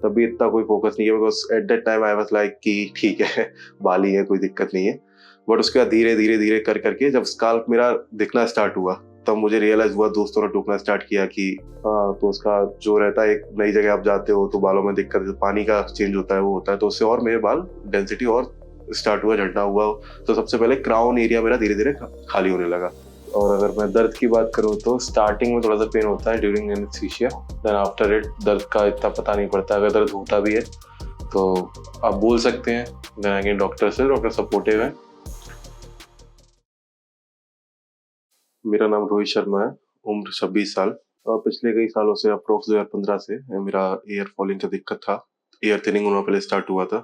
तब भी इतना कोई फोकस नहीं है because at that time I was like कि ठीक है बाल ही है, कोई दिक्कत नहीं है। बट उसके बाद धीरे धीरे धीरे कर करके जब स्काल्प मेरा दिखना स्टार्ट हुआ तब मुझे रियलाइज हुआ, दोस्तों ने टोकना स्टार्ट किया कि तो उसका जो रहता है, एक नई जगह आप जाते हो तो बालों में दिक्कत, पानी का चेंज होता है वो होता है, तो उससे और मेरे बाल डेंसिटी और स्टार्ट हुआ, झड़ना हुआ। तो सबसे पहले क्राउन एरिया मेरा धीरे धीरे खाली होने लगा। और अगर मैं दर्द की बात करूँ तो स्टार्टिंग में थोड़ा सा पेन होता है during anaesthesia, then after it दर्द का इतना पता नहीं पड़ता। अगर दर्द होता भी है तो आप बोल सकते हैं, देन अगेन डॉक्टर सपोर्टिव है। मेरा नाम रोहित शर्मा है, उम्र 26 साल। पिछले कई सालों से अप्रोक्स 2015 से मेरा एयर फॉलिंग का दिक्कत था। एयर थिनिंग होना पहले स्टार्ट हुआ था।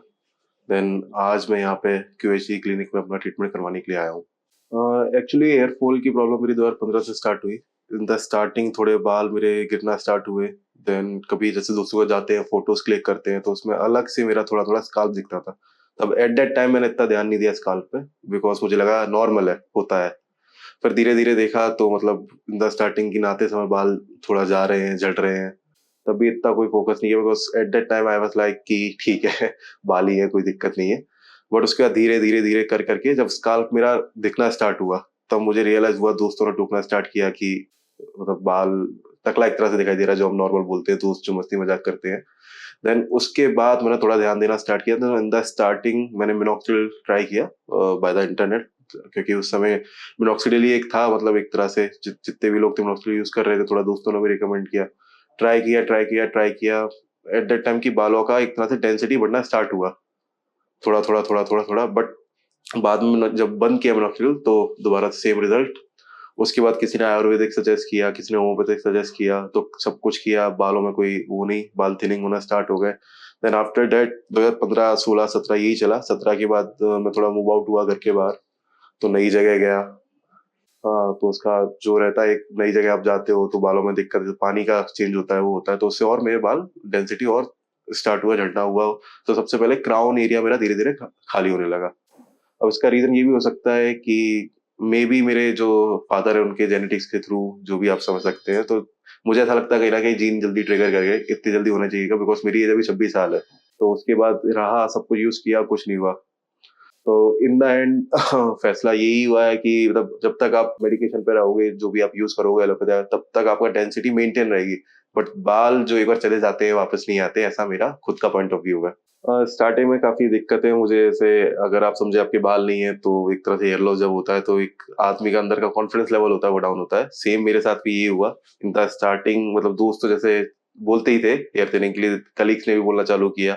देन आज मैं यहाँ पे क्यूएचडी क्लिनिक में अपना ट्रीटमेंट करवाने के लिए आया हूँ। एक्चुअली एयर फॉल की प्रॉब्लम मेरी 2015 से स्टार्ट हुई। इन द स्टार्टिंग थोड़े बाल मेरे गिरना स्टार्ट हुए। देन कभी जैसे दोस्तों को जाते हैं, फोटोज क्लिक करते हैं, तो उसमें अलग से मेरा थोड़ा थोड़ा स्काल्प दिखता था। तब एट दैट टाइम मैंने इतना ध्यान नहीं दिया स्काल्प पे, बिकॉज मुझे लगा नॉर्मल है, होता है। फिर धीरे धीरे देखा तो मतलब इन द स्टार्टिंग गिनाते समय बाल थोड़ा जा रहे हैं, झड़ रहे हैं। तब भी इतना कोई फोकस नहीं है because at that time I was like कि ठीक है बाल ही है, कोई दिक्कत नहीं है। बट उसके बाद धीरे धीरे धीरे कर करके जब स्काल्प मेरा दिखना स्टार्ट हुआ तब मुझे रियलाइज हुआ, दोस्तों ने टोकना स्टार्ट किया कि मतलब बाल टकला एक तरह से दिखाई दे रहा है, जो हम नॉर्मल बोलते हैं, दोस्त जो मस्ती मजाक करते हैं। देन उसके बाद मैंने थोड़ा ध्यान देना स्टार्ट किया। तो इन द स्टार्टिंग मैंने मिनॉक्सिडिल ट्राई किया बाय द इंटरनेट, क्योंकि उस समय मिनॉक्सिडिल ही एक था, मतलब एक तरह से जितने भी लोग थे मिनॉक्सिडिल यूज कर रहे थे, थोड़ा दोस्तों ने भी रिकमेंड किया। ट्राई किया। एट दैट टाइम की बालों का एक तरह से डेंसिटी बढ़ना स्टार्ट हुआ, थोड़ा थोड़ा बट बाद में जब बंद किया मिनॉक्सिडिल तो दोबारा सेम रिजल्ट। उसके बाद किसी ने आयुर्वेदिक सजेस्ट किया, किसी ने होम्योपैथिक सजेस्ट किया, तो सब कुछ किया, बालों में कोई वो नहीं, बाल थिनिंग होना स्टार्ट हो गए। देन आफ्टर दैट 2015 16 17 यही चला। 17 के बाद मैं थोड़ा मूव आउट हुआ घर के बाहर, तो नई जगह गया। हाँ, तो उसका जो रहता है, एक नई जगह आप जाते हो तो बालों में दिक्कत, पानी का चेंज होता है वो होता है, तो उससे और मेरे बाल डेंसिटी और स्टार्ट हुआ, झड़ना हुआ। तो सबसे पहले क्राउन एरिया मेरा धीरे धीरे खाली होने लगा। अब इसका रीजन ये भी हो सकता है कि मे बी मेरे जो फादर है उनके जेनेटिक्स के थ्रू, जो भी आप समझ सकते हैं, तो मुझे ऐसा लगता है कहीं ना कहीं जीन जल्दी ट्रिगर कर गए, इतनी जल्दी होना चाहिए, बिकॉज मेरी एज अभी 26 साल है। तो उसके बाद रहा, सब कुछ यूज किया, कुछ नहीं हुआ। तो इन द एंड फैसला यही हुआ है कि मतलब जब तक आप मेडिकेशन पे रहोगे, जो भी आप यूज करोगे एलोपैथी, तब तक आपका डेंसिटी मेंटेन रहेगी। बट बाल जो एक बार चले जाते हैं वापस नहीं आते, ऐसा मेरा खुद का पॉइंट ऑफ व्यू है। स्टार्टिंग में काफी दिक्कतें मुझे, जैसे अगर आप समझे आपके बाल नहीं है तो एक तरह से हेयर लॉस जब होता है तो एक आदमी का अंदर का कॉन्फिडेंस लेवल होता है वो डाउन होता है। सेम मेरे साथ भी ये हुआ इन द स्टार्टिंग। मतलब दोस्त तो जैसे बोलते ही थे हेयर थिनिंग के लिए, कलीग्स ने भी बोलना चालू किया।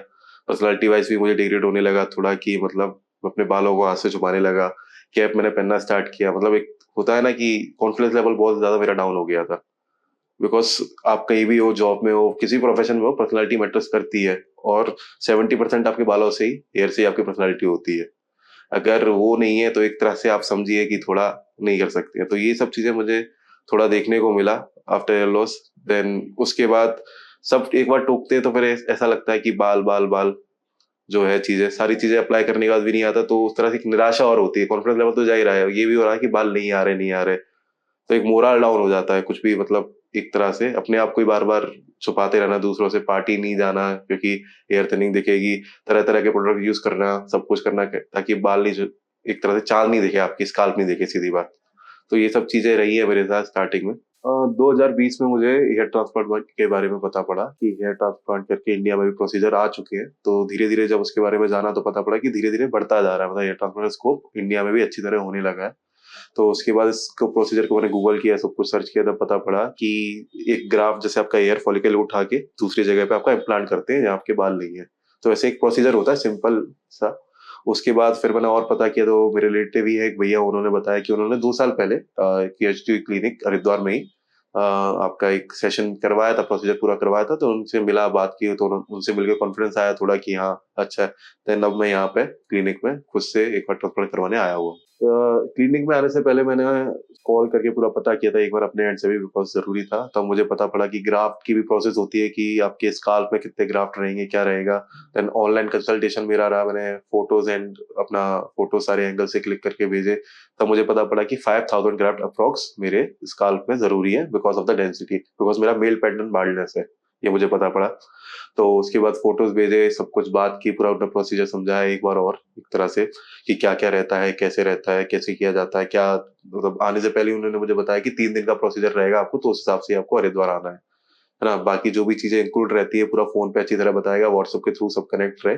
पर्सनालिटी वाइज भी मुझे डिग्रेड होने लगा थोड़ा, कि मतलब अपने बालों को हाथ से छुपाने लगा, कैप मैंने पहनना स्टार्ट किया। मतलब एक होता है ना कि कॉन्फिडेंस लेवल बहुत ज्यादा मेरा डाउन हो गया था। बिकॉज आप कहीं भी हो, जॉब में हो, किसी प्रोफेशन में हो, पर्सनालिटी मैटर्स करती है। और 70% आपके बालों से ही, हेयर से ही आपकी पर्सनालिटी होती है। अगर वो नहीं है तो एक तरह से आप समझिए कि थोड़ा नहीं कर सकते हैं। तो ये सब चीजें मुझे थोड़ा देखने को मिला आफ्टर हेयर लॉस। देन उसके बाद सब एक बार टोकते हैं तो फिर ऐसा लगता है कि बाल बाल बाल जो है, चीजें सारी चीजें अप्लाई करने के बाद भी नहीं आता, तो उस तरह से एक निराशा और होती है। कॉन्फिडेंस लेवल तो जा ही रहा है, ये भी हो रहा है कि बाल नहीं आ रहे, नहीं आ रहे। तो एक मोरल डाउन हो जाता है कुछ भी, मतलब एक तरह से अपने आप को ही बार बार छुपाते रहना, दूसरों से पार्टी नहीं जाना क्योंकि हेयर थिनिंग दिखेगी, तरह तरह के प्रोडक्ट यूज करना, सब कुछ करना ताकि बाल नहीं एक तरह से चाल नहीं दिखे, आपकी स्काल्प नहीं दिखे, सीधी बात। तो ये सब चीजें रही है मेरे साथ स्टार्टिंग में। 2020 में मुझे हेयर ट्रांसप्लांट के बारे में पता पड़ा कि हेयर ट्रांसप्लांट करके इंडिया में भी प्रोसीजर आ चुके हैं। तो धीरे धीरे जब उसके बारे में जाना तो पता पड़ा कि धीरे धीरे बढ़ता जा रहा है, मतलब हेयर ट्रांसप्लांट स्कोप इंडिया में भी अच्छी तरह होने लगा है। तो उसके बाद इसको प्रोसीजर को मैंने गूगल किया, सब कुछ सर्च किया, तब पता पड़ा कि एक ग्राफ जैसे आपका हेयर फॉलिकल उठा के दूसरी जगह पे आपका इम्प्लांट करते हैं जहाँ आपके बाल नहीं है। तो ऐसे एक प्रोसीजर होता है सिंपल सा। उसके बाद फिर मैंने और पता किया, तो मेरे रिलेटिव ही है एक भैया, उन्होंने बताया कि उन्होंने 2 साल पहले PhD क्लिनिक हरिद्वार में ही आपका एक सेशन करवाया था, प्रोसीजर पूरा करवाया था। तो उनसे मिला, बात की, तो उनसे मिलकर कॉन्फिडेंस आया थोड़ा कि हाँ अच्छा है। देन अब मैं यहाँ पे क्लिनिक में खुद से एक बार ट्रांसप्लांट करवाने आया हुआ। क्लिनिक में आने से पहले मैंने कॉल करके पूरा पता किया था एक बार अपने एंड से भी, बिकॉज जरूरी था। तब मुझे पता पड़ा कि ग्राफ्ट की भी प्रोसेस होती है, कि आपके स्काल्प में कितने ग्राफ्ट रहेंगे, क्या रहेगा। देन ऑनलाइन कंसल्टेशन मेरा रहा, मैंने फोटोज एंड अपना फोटो सारे एंगल से क्लिक करके भेजे। तब मुझे पता पड़ा कि 5000 ग्राफ्ट अप्रोक्स मेरे स्काल्प में जरूरी है, because of the density, because मेरा मेल पैटर्न बाल्डनेस है। ये मुझे पता पड़ा। तो उसके बाद फोटोज भेजे, सब कुछ बात की, पूरा अपना प्रोसीजर समझाया एक बार और एक तरह से कि क्या क्या रहता है, कैसे किया जाता है, क्या मतलब आने से पहले उन्होंने मुझे बताया कि 3 दिन का प्रोसीजर रहेगा आपको, तो उस हिसाब से आपको हरिद्वार आना है ना? बाकी जो भी चीजें इंक्लूड रहती है पूरा फोन पे अच्छी तरह बताएगा, व्हाट्सएप के थ्रू सब कनेक्ट रहे।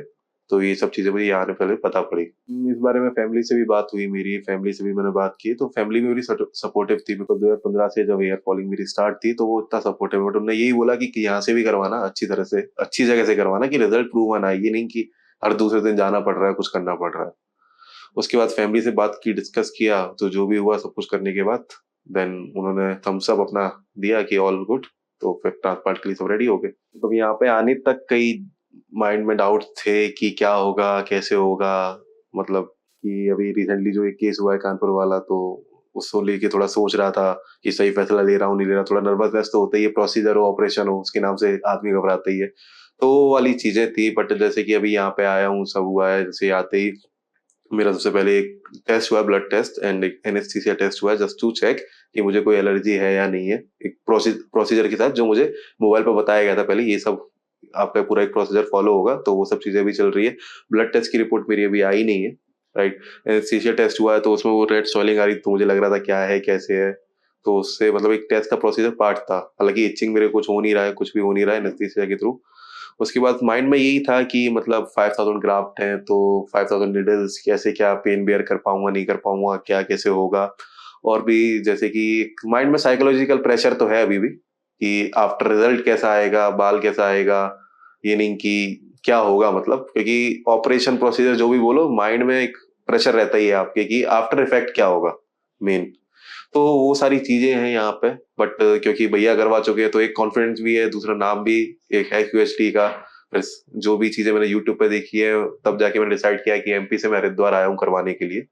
तो ये सब चीजें मुझे यहाँ आने पहले पता पड़ी। इस बारे में फैमिली से भी बात हुई मेरी, फैमिली से भी मैंने बात की, तो फैमिली भी मेरी सपोर्टिव थी, बिकॉज 2015 से जब हेयर फॉलिंग मेरी स्टार्ट थी तो वो इतना सपोर्टिव, बट उन्होंने यही बोला कि यहाँ से भी करवाना, अच्छी तरह से अच्छी जगह से करवाना, कि रिजल्ट प्रूव आना है, ये नहीं कि हर दूसरे दिन जाना पड़ रहा है, कुछ करना पड़ रहा है। उसके बाद फैमिली से बात की, डिस्कस किया, तो जो भी हुआ सब कुछ करने के बाद देन उन्होंने थम्स अप अपना दिया कि ऑल गुड। तो फिर ट्रांसप्लांट के लिए सब रेडी हो गए। तो यहाँ पे आने तक कई माइंड में डाउट थे कि क्या होगा, कैसे होगा, मतलब कि अभी रिसेंटली जो एक केस हुआ है कानपुर वाला, तो उसको लेके थोड़ा सोच रहा था कि सही फैसला ले रहा हूँ नहीं ले रहा, थोड़ा नर्वसनेस तो होता ही है, प्रोसीजर हो, ऑपरेशन हो, उसके नाम से आदमी घबराता ही है। तो वो वाली चीजें थी, बट जैसे कि अभी यहाँ पे आया हूँ, सब हुआ है, जैसे आते ही मेरा सबसे पहले एक टेस्ट हुआ, ब्लड टेस्ट, एंड एक एनेस्थीसिया टेस्ट हुआ, जस्ट टू चेक कि मुझे कोई एलर्जी है या नहीं है। एक प्रोसीजर के साथ जो मुझे मोबाइल पर बताया गया था पहले, ये सब आपका पूरा एक प्रोसीजर फॉलो होगा, तो वो सब चीजें भी चल रही है। ब्लड टेस्ट की रिपोर्ट मेरी अभी आई नहीं है, राइट। एनेस्थीसिया टेस्ट हुआ है, तो उसमें वो रेड स्वेलिंग आ रही, तो मुझे लग रहा था क्या है कैसे है, तो उससे मतलब एक टेस्ट का प्रोसीजर पार्ट था। हालांकि इचिंग मेरे कुछ हो नहीं रहा है, कुछ भी हो नहीं रहा है एनेस्थीसिया के थ्रू। उसके बाद माइंड में यही था कि मतलब 5000 ग्राफ्ट हैं, तो 5000 निडल्स कैसे, क्या पेन बेयर कर पाऊंगा नहीं कर पाऊंगा, क्या कैसे होगा। और भी जैसे कि माइंड में साइकोलॉजिकल प्रेशर तो है अभी भी, कि आफ्टर रिजल्ट कैसा आएगा, बाल कैसा आएगा, ये नहीं कि क्या होगा, मतलब क्योंकि ऑपरेशन प्रोसीजर जो भी बोलो, माइंड में एक प्रेशर रहता ही है आपके कि आफ्टर इफेक्ट क्या होगा मेन। तो वो सारी चीजें हैं यहाँ पे, बट क्योंकि भैया करवा चुके हैं तो एक कॉन्फिडेंस भी है, दूसरा नाम भी एक है क्यूएचटी का। बस जो भी चीजें मैंने यूट्यूब पे देखी है, तब जाके मैंने डिसाइड किया कि एमपी से मैं हरिद्वार आया हूँ करवाने के लिए,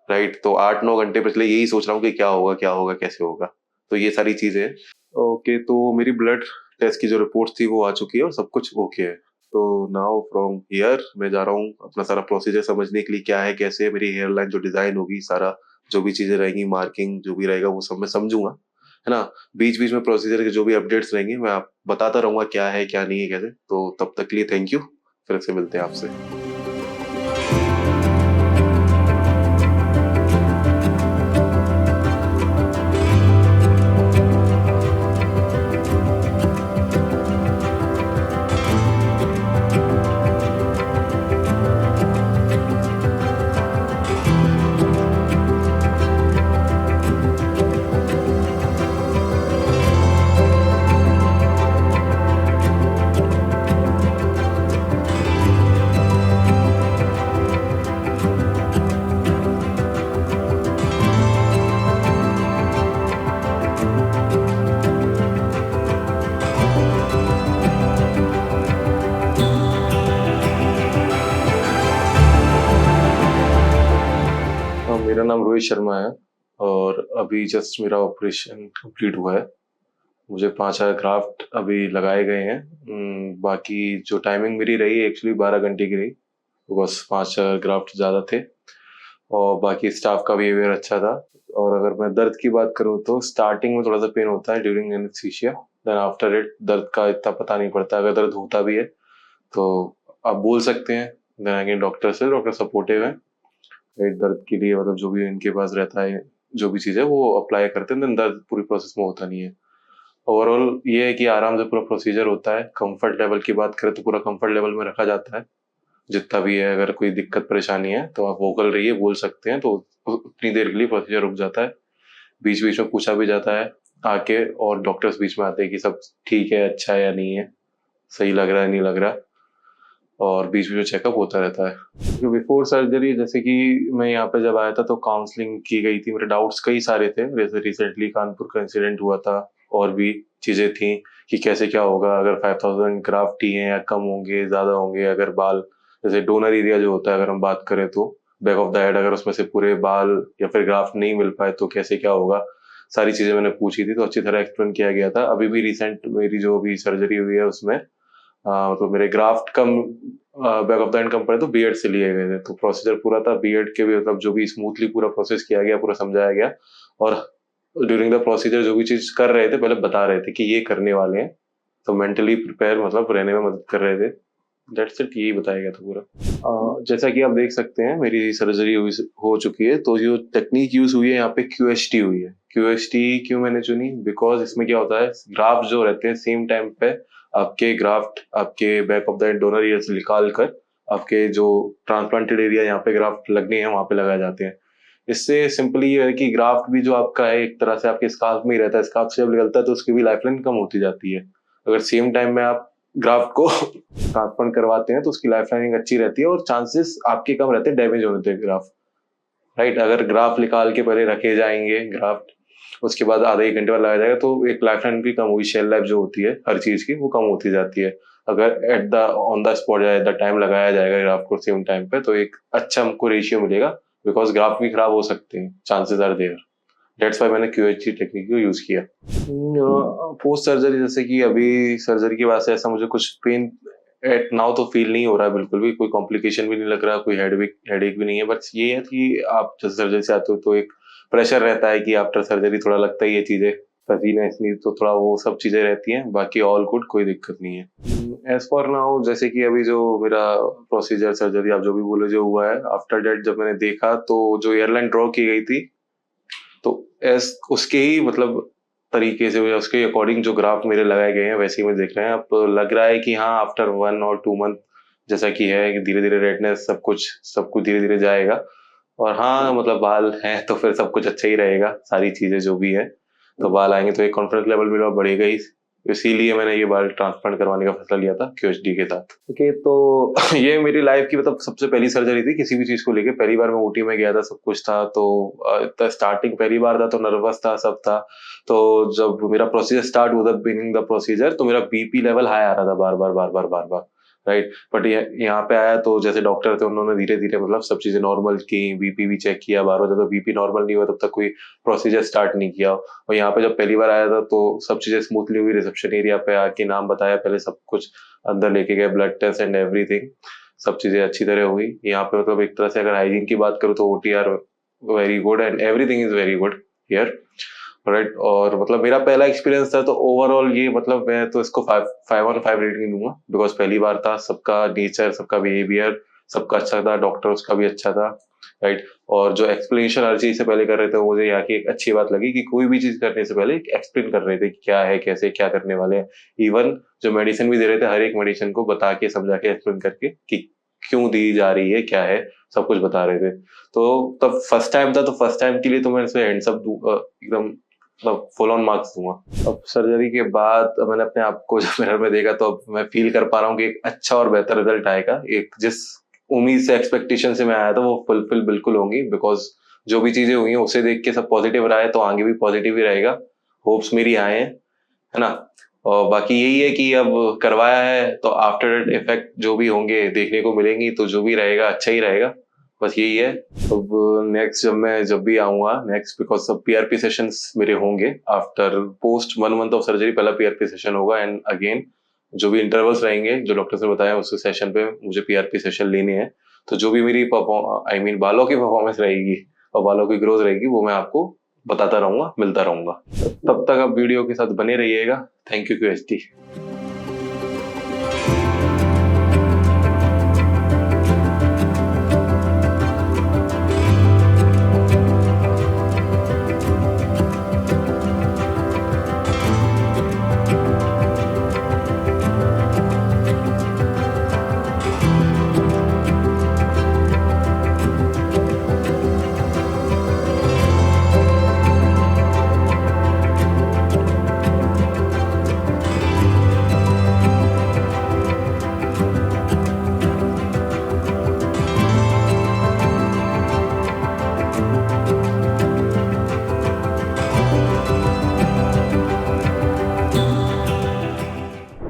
राइट। तो 8-9 घंटे पिछले यही सोच रहा हूँ कि क्या होगा कैसे होगा। तो ये सारी चीजें हैं। ओके, तो मेरी ब्लड टेस्ट की जो रिपोर्ट थी वो आ चुकी है और सब कुछ ओके है। तो नाउ फ्रॉम हियर मैं जा रहा हूँ अपना सारा प्रोसीजर समझने के लिए, क्या है कैसे है, मेरी हेयर लाइन जो डिजाइन होगी, सारा जो भी चीजें रहेंगी, मार्किंग जो भी रहेगा वो सब मैं समझूंगा, है ना। बीच बीच में प्रोसीजर के जो भी अपडेट्स रहेंगे मैं आप बताता रहूंगा, क्या है क्या नहीं है कैसे। तो तब तक के लिए थैंक यू, फिर से मिलते हैं आपसे। मेरा नाम रोहित शर्मा है, और अभी जस्ट मेरा ऑपरेशन कंप्लीट हुआ है। मुझे 5 ग्राफ्ट अभी लगाए गए हैं। बाकी जो टाइमिंग मेरी रही एक्चुअली 12 घंटे की रही, तो बस 5 ग्राफ्ट ज़्यादा थे, और बाकी स्टाफ का बिहेवियर अच्छा था। और अगर मैं दर्द की बात करूँ तो स्टार्टिंग में थोड़ा सा पेन होता है during anaesthesia, then after it दर्द का इतना पता नहीं पड़ता। अगर दर्द होता भी है तो आप बोल सकते हैं, देन अगेन डॉक्टर सपोर्टिव है, पेट दर्द के लिए मतलब जो भी इनके पास रहता है, जो भी चीज़ है वो अप्लाई करते हैं, देन दर्द पूरी प्रोसेस में होता नहीं है। ओवरऑल ये है कि आराम से पूरा प्रोसीजर होता है। कंफर्ट लेवल की बात करें तो पूरा कंफर्ट लेवल में रखा जाता है जितना भी है। अगर कोई दिक्कत परेशानी है तो आप वोकल रहिए, बोल सकते हैं, तो उतनी देर के लिए प्रोसीजर रुक जाता है। बीच बीच में पूछा भी जाता है आके, और डॉक्टर्स बीच में आते हैं कि सब ठीक है, अच्छा है या नहीं है, सही लग रहा है नहीं लग रहा, और बीच बीच में चेकअप होता रहता है। बिफोर सर्जरी जैसे कि मैं यहाँ पे जब आया था तो काउंसलिंग की गई थी, मेरे डाउट्स कई सारे थे, जैसे रिसेंटली कानपुर का इंसिडेंट हुआ था, और भी चीजें थी कि कैसे क्या होगा, अगर 5000 ग्राफ्ट ही हैं या कम होंगे ज्यादा होंगे, अगर बाल जैसे डोनर एरिया जो होता है अगर हम बात करें तो बैक ऑफ द हेड, अगर उसमें से पूरे बाल या फिर ग्राफ्ट नहीं मिल पाए तो कैसे क्या होगा। सारी चीजें मैंने पूछी थी, तो अच्छी तरह एक्सप्लेन किया गया था। अभी भी रिसेंट मेरी जो भी सर्जरी हुई है उसमें तो मेरे graft come back of the and come पड़े तो बीएड से लिए गए थे, तो प्रोसीजर पूरा था बीएड के भी, मतलब जो भी स्मूथली पूरा प्रोसेस किया गया, पूरा समझाया गया। और ड्यूरिंग द प्रोसीजर जो भी चीज कर रहे थे पहले बता रहे थे कि ये करने वाले हैं, तो मेंटली प्रिपेयर मतलब रहने में मदद कर रहे थे। दैट्स इट, यही बताया गया था पूरा। जैसा कि आप देख सकते हैं मेरी सर्जरी हो चुकी है, तो जो टेक्निक यूज हुई है यहाँ पे QHT हुई है। QHT क्यों मैंने चुनी? बिकॉज इसमें क्या होता है, ग्राफ्ट जो रहते हैं सेम टाइम पे आपके ग्राफ्ट आपके back of the donor year से निकाल कर आपके जो ट्रांसप्लांटेड एरिया यहाँ पे ग्राफ्ट लगने हैं वहां पे लगाए जाते हैं। इससे सिंपली ये है कि ग्राफ्ट भी जो आपका है एक तरह से आपके स्कार्फ में ही रहता है, स्कार्फ से जब निकलता है तो उसकी भी लाइफलाइन कम होती जाती है। अगर सेम टाइम में आप ग्राफ्ट को ट्रांसप्लांट करवाते हैं तो उसकी लाइफ लाइनिंग अच्छी रहती है और चांसेस आपके कम रहते हैं डैमेज होने के ग्राफ्ट, राइट। अगर ग्राफ्ट निकाल के पहले रखे जाएंगे ग्राफ्ट, उसके बाद आधे एक घंटे बाद लगाया जाएगा तो एक लाइफ लाइन भी कम हुई, शेल लाइफ जो होती है हर चीज की वो कम होती जाती है। अगर at the on the spot या एट द टाइम लगाया जाएगा ग्राफ्ट को सेम टाइम पे तो एक अच्छा हमको रेशियो मिलेगा, बिकॉज ग्राफ्ट भी खराब हो सकते हैं, chances are there. That's why मैंने QHT टेक्निक को यूज किया। पोस्ट सर्जरी जैसे कि अभी सर्जरी की वजह से ऐसा मुझे कुछ पेन एट नाउ तो फील नहीं हो रहा है, बिल्कुल भी कोई कॉम्प्लिकेशन भी नहीं लग रहा, कोई हेडेक भी नहीं है। बस ये है कि आप जब सर्जरी से आते हो तो एक प्रेशर रहता है कि आफ्टर सर्जरी थोड़ा लगता ही है चीजें, पसीना इसलिए तो थोड़ा वो सब चीजें रहती हैं, बाकी ऑल गुड, कोई दिक्कत नहीं है। एज फॉर नाउ जैसे कि अभी जो मेरा प्रोसीजर सर्जरी आप जो भी बोले जो हुआ है, आफ्टर डेट जब मैंने देखा तो जो एयरलाइन ड्रॉ की गई थी तो एस उसके ही मतलब तरीके से उसके अकॉर्डिंग जो ग्राफ मेरे लगाए गए हैं वैसे ही मैं देख रहे हैं। अब लग रहा है कि हाँ आफ्टर 1 और 2 मंथ जैसा कि है कि धीरे धीरे रेडनेस सब कुछ धीरे धीरे जाएगा। और हाँ मतलब बाल हैं तो फिर सब कुछ अच्छा ही रहेगा, सारी चीजें जो भी है तो बाल आएंगे तो एक कॉन्फिडेंस लेवल मेरा बढ़ेगा ही, इसीलिए मैंने ये बाल ट्रांसप्लांट करवाने का फैसला लिया था QHD के साथ। ओके तो ये मेरी लाइफ की मतलब सबसे पहली सर्जरी थी किसी भी चीज को लेके। पहली बार मैं OT में गया था, सब कुछ था, तो स्टार्टिंग पहली बार था तो नर्वस था, सब था। तो जब मेरा प्रोसीजर स्टार्ट हुआ था, बिगिनिंग द प्रोसीजर, तो मेरा BP लेवल हाई आ रहा था बार बार, राइट। बट यहाँ पे आया तो जैसे डॉक्टर थे उन्होंने धीरे धीरे मतलब सब चीजें नॉर्मल की, BP भी चेक किया बार बार। जब तक BP नॉर्मल नहीं हुआ तब तक कोई प्रोसीजर स्टार्ट नहीं किया। और यहाँ पे जब पहली बार आया था तो सब चीजें स्मूथली हुई, रिसेप्शन एरिया पे आके नाम बताया, पहले सब कुछ अंदर लेके गए, ब्लड टेस्ट एंड एवरीथिंग, सब चीजें अच्छी तरह हुई। यहाँ पे मतलब एक तरह से अगर हाइजीन की बात करूँ तो OTR very good and everything is very good here, right. और मतलब मेरा पहला एक्सपीरियंस था तो ओवरऑल ये मतलब मैं तो इसको 5/5 रेटिंग दूंगा, बिकॉज पहली बार था, सबका नेचर, सबका बिहेवियर सबका अच्छा था, डॉक्टर उसका भी अच्छा था, राइट। और जो एक्सप्लेनेशन हर चीज से पहले कर रहे थे मुझे यहाँ की एक अच्छी बात लगी कि कोई भी चीज करने से पहले एक्सप्लेन कर रहे थे कि क्या है, कैसे, क्या करने वाले हैं। इवन जो मेडिसिन भी दे रहे थे हर एक मेडिसिन को बता के समझा के एक्सप्लेन करके कि क्यों दी जा रही है, क्या है, सब कुछ बता रहे थे। तो तब फर्स्ट टाइम था तो फर्स्ट टाइम के लिए तो मैं इसमें हैंड्स अप एकदम मतलब फुल ऑन मार्क्स दूंगा। अब सर्जरी के बाद मैंने अपने आप को जब मिरर में देखा तो अब मैं फील कर पा रहा हूँ कि एक अच्छा और बेहतर रिजल्ट आएगा। एक जिस उम्मीद से, एक्सपेक्टेशन से मैं आया था वो फुलफिल बिल्कुल होंगी, बिकॉज जो भी चीजें हुई हैं उसे देख के सब पॉजिटिव रहा है तो आगे भी पॉजिटिव ही रहेगा। होप्स मेरी आए हैं, है ना। और बाकी यही है कि अब करवाया है तो आफ्टर इफेक्ट जो भी होंगे देखने को मिलेंगी, तो जो भी रहेगा अच्छा ही रहेगा, बस यही है। अब नेक्स्ट जब भी आऊंगा नेक्स्ट, बिकॉज सब PRP सेशंस मेरे होंगे after post 1 month of surgery, पहला PRP सेशन होगा एंड अगेन जो भी इंटरवल्स रहेंगे जो डॉक्टर ने बताया उस सेशन पे मुझे PRP सेशन लेने हैं। तो जो भी मेरी बालों की परफॉर्मेंस रहेगी और बालों की ग्रोथ रहेगी वो मैं आपको बताता रहूंगा, मिलता रहूंगा। तब तक आप वीडियो के साथ बने रहिएगा। Thank you QHT।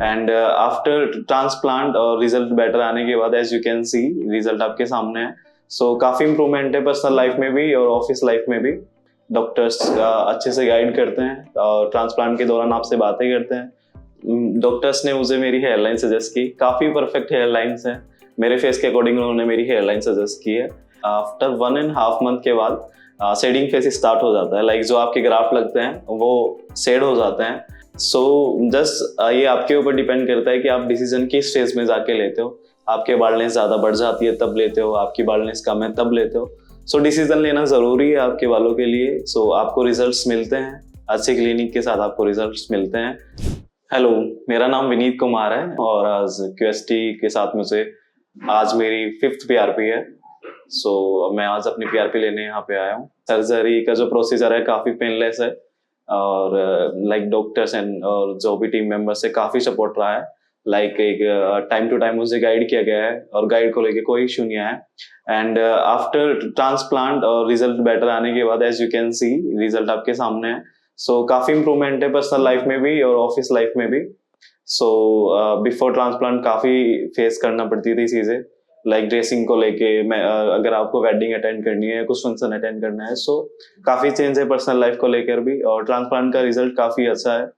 And after transplant और रिजल्ट बेटर आने के बाद as you can see result आपके सामने है। सो काफी इंप्रूवमेंट है पर्सनल लाइफ में भी और ऑफिस लाइफ में भी। डॉक्टर्स अच्छे से गाइड करते हैं और ट्रांसप्लांट के दौरान आपसे बातें करते हैं। डॉक्टर्स ने मुझे मेरी हेयरलाइन सजेस्ट की, काफी परफेक्ट हेयरलाइंस है मेरे फेस के अकॉर्डिंग, उन्होंने मेरी हेयरलाइन सजेस्ट की है। आफ्टर 1.5 मंथ के बाद शेडिंग फेस स्टार्ट हो जाता है, लाइक जो आपके ग्राफ्ट लगते हैं वो शेड हो जाते हैं सो जस्ट ये आपके ऊपर डिपेंड करता है कि आप डिसीजन किस स्टेज में जाके लेते हो। आपके बाल्डनेस ज्यादा बढ़ जाती है तब लेते हो, आपकी बाल्डनेस कम है तब लेते हो। सो डिसीजन लेना जरूरी है आपके बालों के लिए। सो आपको रिजल्ट्स मिलते हैं, अच्छे क्लिनिक के साथ आपको रिजल्ट्स मिलते हैं। हेलो, मेरा नाम विनीत कुमार है और आज क्यूएसटी के साथ मुझे आज मेरी 5th पीआरपी है। मैं आज अपनी पीआरपी लेने यहाँ पे आया हूँ। सर्जरी का जो प्रोसीजर है काफी पेनलेस है और लाइक डॉक्टर्स एंड और जो भी टीम मेंबर्स से काफी सपोर्ट रहा है। लाइक एक टाइम टू टाइम मुझे गाइड किया गया है और गाइड को लेके कोई इशू नहीं आया। एंड आफ्टर ट्रांसप्लांट और रिजल्ट बेटर आने के बाद as you can see result आपके सामने है। काफी इंप्रूवमेंट है पर्सनल लाइफ में भी और ऑफिस लाइफ में भी। बिफोर ट्रांसप्लांट काफी फेस करना पड़ती थी चीजें, लाइक ड्रेसिंग को लेके। मैं अगर आपको वेडिंग अटेंड करनी है, कुछ फंक्शन अटेंड करना है, काफी चेंज है पर्सनल लाइफ को लेकर भी। और ट्रांसप्लांट का रिजल्ट काफी अच्छा है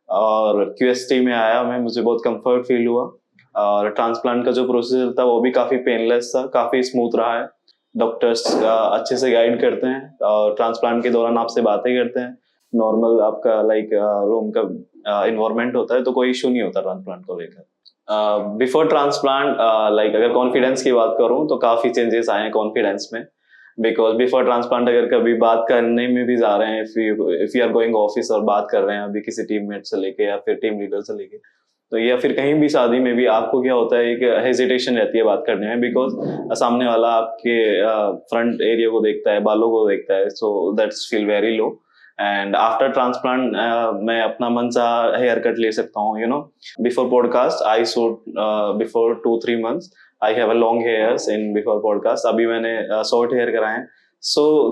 और क्यूएसटी में आया मैं, मुझे बहुत कंफर्ट फील हुआ। और ट्रांसप्लांट का जो प्रोसीजर था वो भी काफी पेनलेस था, काफी स्मूथ रहा है। डॉक्टर्स अच्छे से गाइड करते हैं और ट्रांसप्लांट के दौरान आपसे बातें करते हैं। नॉर्मल आपका लाइक रूम का इन्वायरमेंट होता है, तो कोई इशू नहीं होता ट्रांसप्लांट को लेकर। बिफोर ट्रांसप्लांट लाइक अगर कॉन्फिडेंस की बात करूं तो काफी चेंजेस आए हैं कॉन्फिडेंस में। बिकॉज बिफोर ट्रांसप्लांट अगर कभी बात करने में भी जा रहे हैं, if you are going office और बात कर रहे हैं अभी किसी टीममेट से लेके या फिर टीम लीडर से लेके, तो या फिर कहीं भी शादी में भी आपको क्या होता है, एक हेजिटेशन रहती है बात करने में। बिकॉज सामने वाला आपके फ्रंट एरिया को देखता है, बालों को देखता है, so that's feel very low. And after transplant मैं अपना मन चाहा हेयर कट ले सकता हूँ, you know. Before podcast I shoot before 2-3 months I have a long hairs in before podcast. अभी मैंने शॉर्ट हेयर कराए हैं।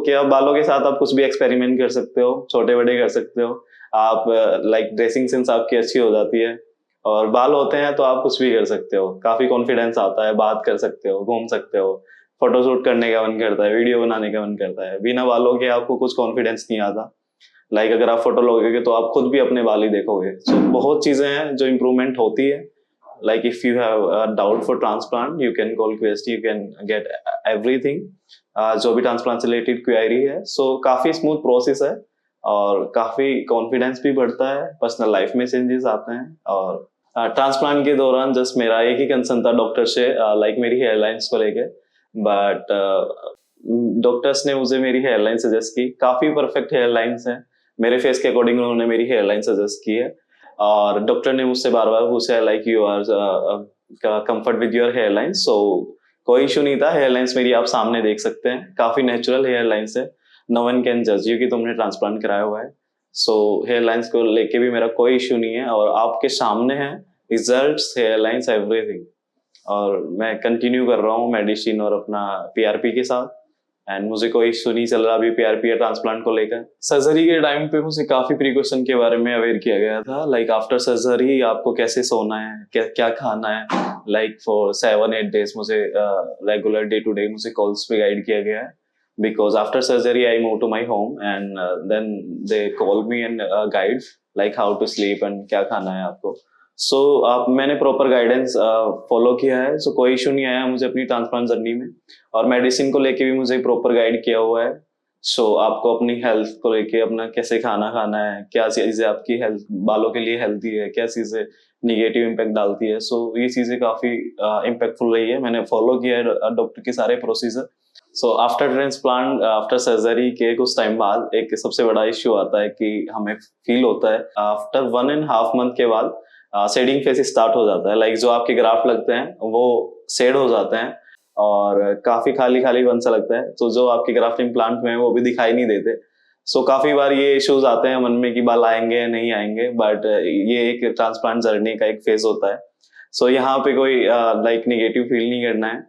क्या बालों के साथ आप कुछ भी एक्सपेरिमेंट कर सकते हो, छोटे बड़े कर सकते हो आप। लाइक ड्रेसिंग सेंस आपकी अच्छी हो जाती है और बाल होते हैं तो आप कुछ भी कर सकते हो, काफी कॉन्फिडेंस आता है, बात कर सकते हो, घूम सकते हो, फोटोशूट करने का मन करता है, वीडियो बनाने का मन करता है। बिना बालों के आपको कुछ कॉन्फिडेंस नहीं आता। लाइक अगर आप फोटो लोगे तो आप खुद भी अपने बाल ही देखोगे। बहुत चीजें हैं जो इम्प्रूवमेंट होती है। Like if you have a doubt for transplant, you can call QST, you can get everything जो भी ट्रांसप्लांट से रिलेटेड क्वेरी है। काफी स्मूथ प्रोसेस है और काफी कॉन्फिडेंस भी बढ़ता है, पर्सनल लाइफ में चेंजेस आते हैं। और ट्रांसप्लांट के दौरान जस्ट मेरा एक ही कंसर्न था डॉक्टर से, लाइक मेरी हेयरलाइंस को लेके। बट डॉक्टर्स ने मुझे मेरी हेयरलाइन सजेस्ट की, काफी परफेक्ट हेयरलाइंस है मेरे फेस के अकॉर्डिंग, उन्होंने मेरी हेयरलाइन सजेस्ट की है। और डॉक्टर ने मुझसे बार बार पूछा like you are comfort with your hairline. कोई इशू नहीं था, हेयरलाइंस मेरी आप सामने देख सकते हैं, काफी नेचुरल हेयरलाइंस है। नो वन कैन जज यू कि तुमने ट्रांसप्लांट कराया हुआ है। हेयरलाइंस को लेके भी मेरा कोई इशू नहीं है और आपके सामने है रिजल्ट्स, हेयरलाइंस, एवरीथिंग। और मैं कंटिन्यू कर रहा हूँ मेडिसिन और अपना पीआरपी के साथ। एंड मुझे कोई इशू नहीं चल रहा अभी पीआरपी या ट्रांसप्लांट को लेकर। सर्जरी के टाइम पे मुझे काफी प्रिकॉशन के बारे में अवेयर किया गया था। लाइक आफ्टर सर्जरी आपको कैसे सोना है, क्या खाना है। लाइक फॉर 7-8 days मुझे रेगुलर डे टू डे मुझे कॉल्स पे गाइड किया गया है। Because after surgery I move to my home and then they call me and guide like how to sleep and क्या खाना है आपको। मैंने प्रॉपर गाइडेंस फॉलो किया है। कोई इशू नहीं आया मुझे अपनी ट्रांसप्लांट जर्नी में। और मेडिसिन को लेके भी मुझे प्रॉपर गाइड किया हुआ है। आपको अपनी हेल्थ को लेके अपना कैसे खाना खाना है, क्या चीजें आपकी हेल्थ बालों के लिए हेल्थी है, क्या चीजें निगेटिव इम्पैक्ट डालती है। ये चीजें काफी इम्पैक्टफुल रही है, मैंने फॉलो किया है डॉक्टर के सारे procedure. After transplant, after surgery के कुछ टाइम बाद एक सबसे बड़ा इश्यू आता है कि हमें फील होता है आफ्टर 1.5 month के बाद शेडिंग फेज स्टार्ट हो जाता है। लाइक जो आपके ग्राफ्ट लगते हैं वो शेड हो जाते हैं और काफी खाली खाली बन सा लगता है। तो जो आपके ग्राफ्ट इम्प्लांट में है वो भी दिखाई नहीं देते। काफी बार ये इश्यूज आते हैं मन में कि बाल आएंगे या नहीं आएंगे। बट ये एक ट्रांसप्लांट जर्नी का एक फेज होता है। यहाँ पे कोई लाइक निगेटिव फील नहीं करना है।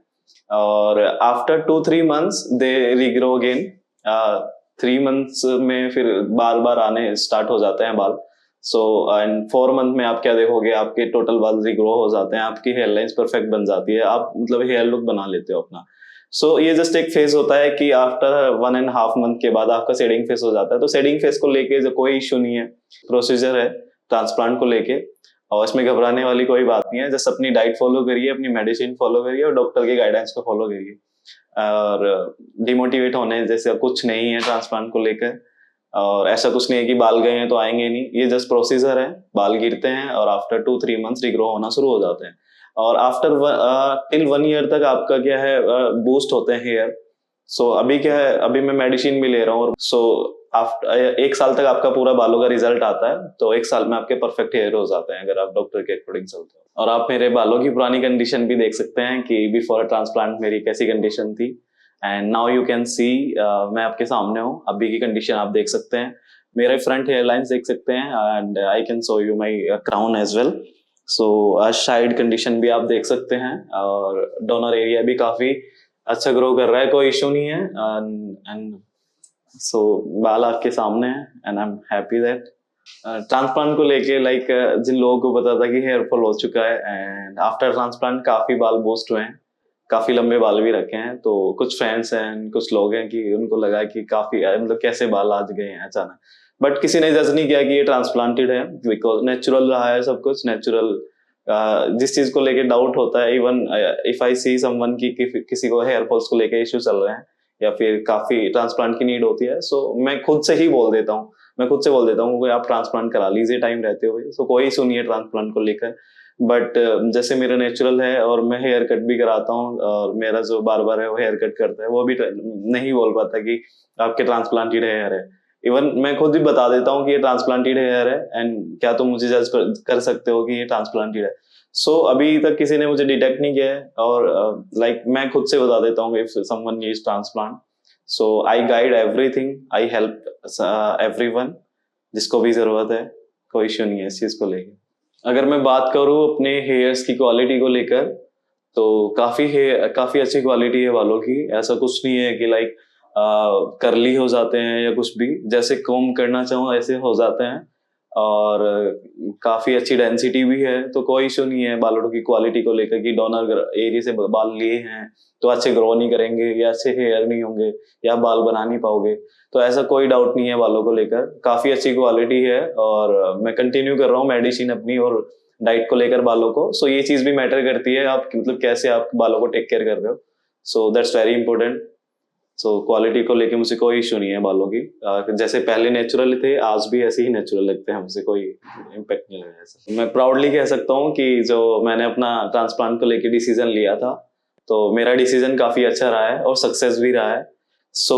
और आफ्टर 2-3 months दे रीग्रो अगेन। 3 months में फिर बाल बार आने स्टार्ट हो जाते हैं बाल। एंड 4 month में आप क्या देखोगे, आपके टोटल बाल रीग्रो हो जाते हैं, आपकी हेयर लाइंस परफेक्ट बन जाती है, आप मतलब हेयर लुक बना लेते हो अपना। ये जस्ट एक फेज होता है कि आफ्टर 1.5 month के बाद आपका शेडिंग फेज हो जाता है। तो शेडिंग फेज को लेके जो कोई इशू नहीं है, प्रोसीजर है ट्रांसप्लांट को लेके और इसमें घबराने वाली कोई बात नहीं है। जस्ट अपनी डाइट फॉलो करिए, अपनी मेडिसिन फॉलो करिए और डॉक्टर के गाइडेंस को फॉलो करिए। और डिमोटिवेट होने जैसे कुछ नहीं है ट्रांसप्लांट को लेकर। और ऐसा कुछ नहीं है कि बाल गए हैं तो आएंगे नहीं, ये जस्ट प्रोसीजर है, बाल गिरते हैं और आफ्टर 2-3 मंथ्स रिग्रो होना शुरू हो जाते हैं। और आफ्टर टिल 1 ईयर तक आपका क्या है, बूस्ट होते हैं हेयर। सो अभी क्या है, अभी मैं मेडिसिन भी ले रहा हूँ, सो आफ्टर 1 साल तक आपका पूरा बालों का रिजल्ट आता है, तो 1 साल में आपके परफेक्ट हेयर हो जाते हैं अगर आप डॉक्टर के अकॉर्डिंग चलते हो। और आप मेरे बालों की पुरानी कंडीशन भी देख सकते हैं कि बिफोर ट्रांसप्लांट मेरी कैसी कंडीशन थी, एंड नाउ यू कैन सी, मैं आपके सामने हूँ, अभी की कंडीशन आप देख सकते हैं, मेरे फ्रंट हेयर लाइन्स देख सकते हैं, and I can show you my crown as well. So side condition भी आप देख सकते हैं, और डोनर एरिया भी काफी अच्छा ग्रो कर रहा है, कोई इशू नहीं है। एंड सो बाल आपके सामने है, and I am happy that. Transplant को लेके जिन लोगों को पता था कि हेयर फॉल हो चुका है, एंड आफ्टर ट्रांसप्लांट काफी बाल बूस्ट हुए हैं, काफी लंबे बाल भी रखे हैं। तो कुछ फ्रेंड्स हैं, कुछ लोग हैं कि उनको लगा कि काफी मतलब कैसे बाल आज गए हैं अचानक, बट किसी ने जज नहीं किया कि ये ट्रांसप्लांटेड है, बिकॉज नेचुरल रहा है, सब कुछ नेचुरल। जिस चीज को लेके डाउट होता है, even if I see someone की किसी को हेयर फॉल्स को लेके इश्यू चल रहे हैं या फिर काफी ट्रांसप्लांट की नीड होती है, सो मैं खुद से ही बोल देता हूँ, कि आप ट्रांसप्लांट करा लीजिए टाइम रहते हुए, सो कोई इशू नहीं है ट्रांसप्लांट को लेकर। बट जैसे मेरा नेचुरल है और मैं हेयर कट भी कराता हूँ, और मेरा जो बार्बर है वो हेयर कट करता है, वो भी नहीं बोल पाता कि आपके ट्रांसप्लांटेड हेयर है। इवन मैं खुद भी बता देता हूँ कि ये ट्रांसप्लांटेड हेयर है, एंड क्या तुम मुझे जज कर सकते हो कि ये ट्रांसप्लांटेड है। सो अभी तक किसी ने मुझे डिटेक्ट नहीं किया है, और मैं खुद से बता देता हूँ if someone needs transplant. So I guide everything, I help everyone, जिसको भी जरूरत है, कोई इश्यू नहीं है इस चीज को लेकर। अगर मैं बात करूँ अपने हेयर्स की क्वालिटी को लेकर, तो काफी अच्छी क्वालिटी है बालों की। ऐसा कुछ नहीं है कि करली हो जाते हैं या कुछ भी, जैसे कॉम्ब करना चाहो ऐसे हो जाते हैं, और काफी अच्छी डेंसिटी भी है, तो कोई इशू नहीं है बालों की क्वालिटी को लेकर कि डोनर एरिया से बाल लिए हैं तो अच्छे ग्रो नहीं करेंगे या अच्छे हेयर नहीं होंगे या बाल बना नहीं पाओगे, तो ऐसा कोई डाउट नहीं है बालों को लेकर। काफी अच्छी क्वालिटी है, और मैं कंटिन्यू कर रहा हूँ मेडिसिन अपनी और डाइट को लेकर बालों को। सो ये चीज भी मैटर करती है, आप मतलब कैसे आप बालों को टेक केयर कर रहे हो, so that's very important. So quality को लेके मुझे कोई इशू नहीं है बालों की, जैसे पहले नेचुरल थे आज भी ऐसे ही नेचुरल लगते हैं, मुझे कोई इम्पेक्ट नहीं लगा ऐसा। मैं प्राउडली कह सकता हूँ कि जो मैंने अपना ट्रांसप्लांट को लेके डिसीजन लिया था, तो मेरा डिसीजन काफी अच्छा रहा है और सक्सेस भी रहा है। सो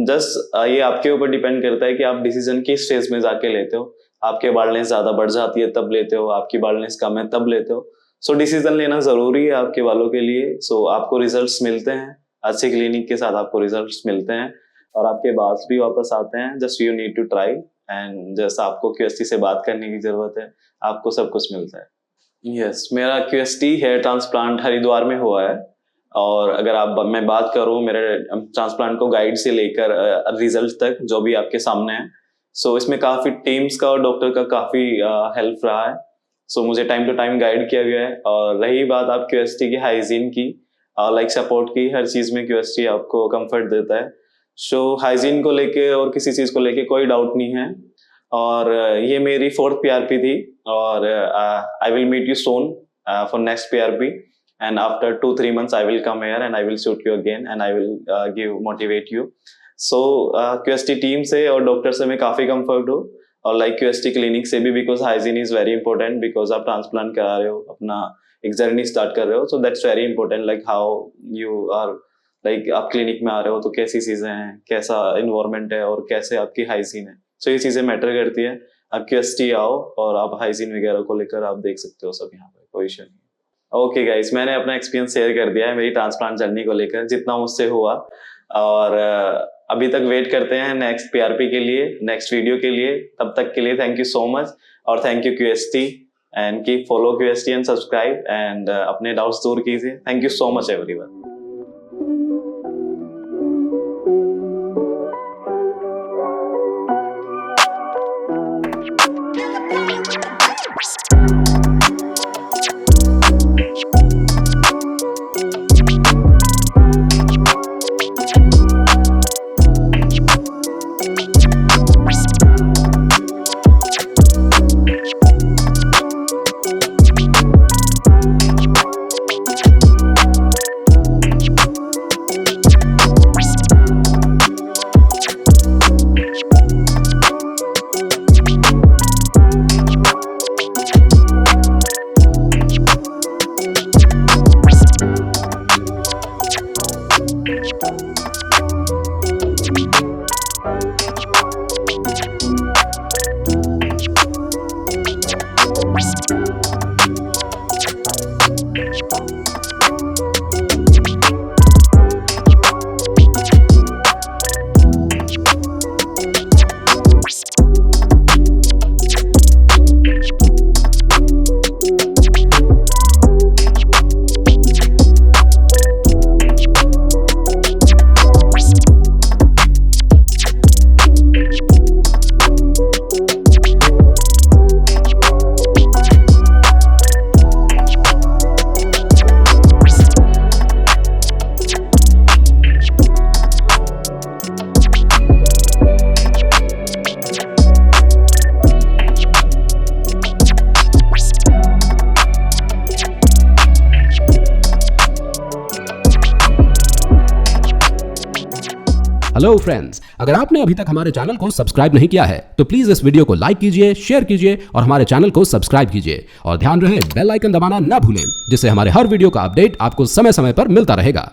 जस्ट ये आपके ऊपर डिपेंड करता है कि आप डिसीजन किस स्टेज में जाके लेते हो। आपके बालनेस ज्यादा बढ़ जाती है तब लेते हो, आपकी बालनेस कम है तब लेते हो। सो डिसीजन लेना जरूरी है आपके बालों के लिए। सो आपको रिजल्ट्स मिलते हैं, अच्छे क्लिनिक के साथ आपको रिजल्ट्स मिलते हैं, और आपके बाल्स भी वापस आते हैं। Just you need to try, and just आपको क्यूएसटी से बात करने की जरूरत है, आपको सब कुछ मिलता है। यस, मेरा क्यूएसटी हेयर ट्रांसप्लांट हरिद्वार में हुआ है, और अगर मैं बात करूं मेरे ट्रांसप्लांट को गाइड से लेकर रिजल्ट तक जो भी आपके सामने है, सो इसमें काफी टीम्स का और डॉक्टर का काफी हेल्प रहा है। सो मुझे टाइम टू टाइम गाइड किया गया है। और रही बात आप क्यूएसटी की हाइजीन की, सपोर्ट की, हर चीज में क्यूएसटी आपको कंफर्ट देता है। सो हाइजीन को लेके और किसी चीज को लेके कोई डाउट नहीं है। और ये मेरी 4th PRP थी, और I will meet you soon for next PRP, and after 2-3 months I will come here and I will shoot you again and I will motivate you. So QST team से और doctor से मैं काफी comfort हूँ, और QST clinic से भी, because hygiene is very important, because आप ट्रांसप्लांट करा रहे हो, अपना एक जर्नी स्टार्ट कर रहे हो, so that's very important. How you are आप क्लिनिक में आ रहे हो तो कैसी चीजें हैं, कैसा इन्वायरमेंट है और कैसे आपकी हाइजीन है, सो ये चीजें मैटर करती है। आप QST आओ और आप हाइजीन वगैरह को लेकर आप देख सकते हो सब यहाँ पे, कोई इशू नहीं। ओके गाइस, मैंने अपना एक्सपीरियंस शेयर कर दिया है मेरी ट्रांसप्लांट जर्नी को लेकर, जितना मुझसे हुआ। और अभी तक वेट करते हैं नेक्स्ट PRP के लिए, नेक्स्ट वीडियो के लिए। तब तक के लिए थैंक यू सो मच, और thank you QST, and keep follow QST and subscribe, and अपने डाउट्स दूर कीजिए। Thank you so much everyone. Hello friends, अगर आपने अभी तक हमारे चैनल को सब्सक्राइब नहीं किया है तो प्लीज इस वीडियो को लाइक कीजिए, शेयर कीजिए और हमारे चैनल को सब्सक्राइब कीजिए और ध्यान रहे बेल आइकन दबाना ना भूलें, जिससे हमारे हर वीडियो का अपडेट आपको समय समय पर मिलता रहेगा।